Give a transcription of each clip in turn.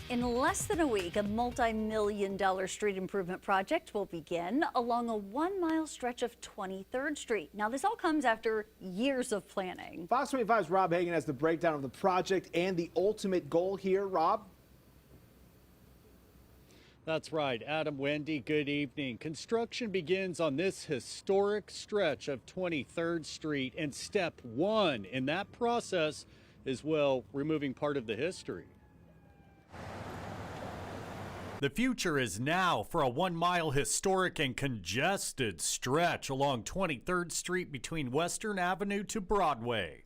In less than a week, a multi-million-dollar street improvement project will begin along a 1-mile stretch of 23rd Street. Now, this all comes after years of planning. Fox 25's Rob Hagan has the breakdown of the project and the ultimate goal here. Rob? That's right. Adam, Wendy, good evening. Construction begins on this historic stretch of 23rd Street, and step one in that process is, well, removing part of the history. The future is now for a 1-mile historic and congested stretch along 23rd Street between Western Avenue to Broadway.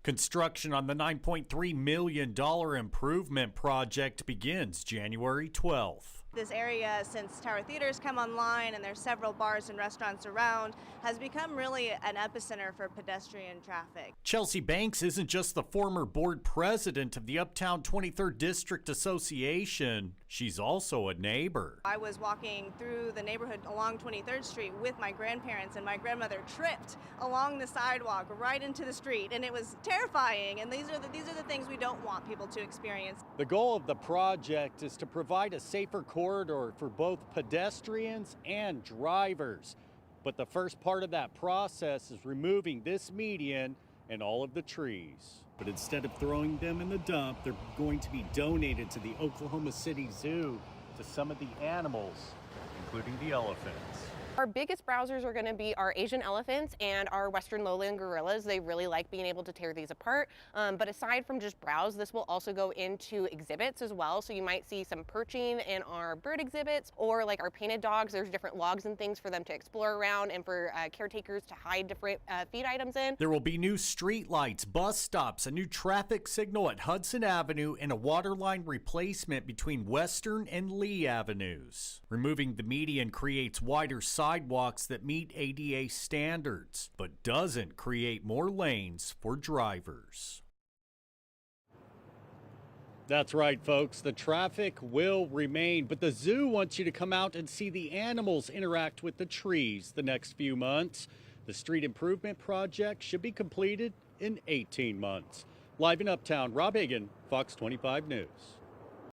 Construction on the $9.3 million improvement project begins January 12th. This area, since Tower Theater's come online and there's several bars and restaurants around, has become really an epicenter for pedestrian traffic. Chelsea Banks isn't just the former board president of the Uptown 23rd District Association. She's also a neighbor. I was walking through the neighborhood along 23rd Street with my grandparents, and my grandmother tripped along the sidewalk right into the street, and it was terrifying. And these are the things we don't want people to experience. The goal of the project is to provide a safer corridor for both pedestrians and drivers. But the first part of that process is removing this median and all of the trees. But instead of throwing them in the dump, they're going to be donated to the Oklahoma City Zoo to some of the animals, including the elephants. Our biggest browsers are going to be our Asian elephants and our Western lowland gorillas. They really like being able to tear these apart. But aside from just browse, this will also go into exhibits as well. So you might see some perching in our bird exhibits, or like our painted dogs. There's different logs and things for them to explore around and for caretakers to hide different feed items in. There will be new street lights, bus stops, a new traffic signal at Hudson Avenue, and a water line replacement between Western and Lee Avenues. Removing the median creates wider sidewalks that meet ADA standards, but doesn't create more lanes for drivers. That's right, folks. The traffic will remain, but the zoo wants you to come out and see the animals interact with the trees the next few months. The street improvement project should be completed in 18 months. Live in Uptown, Rob Hagan, Fox 25 News.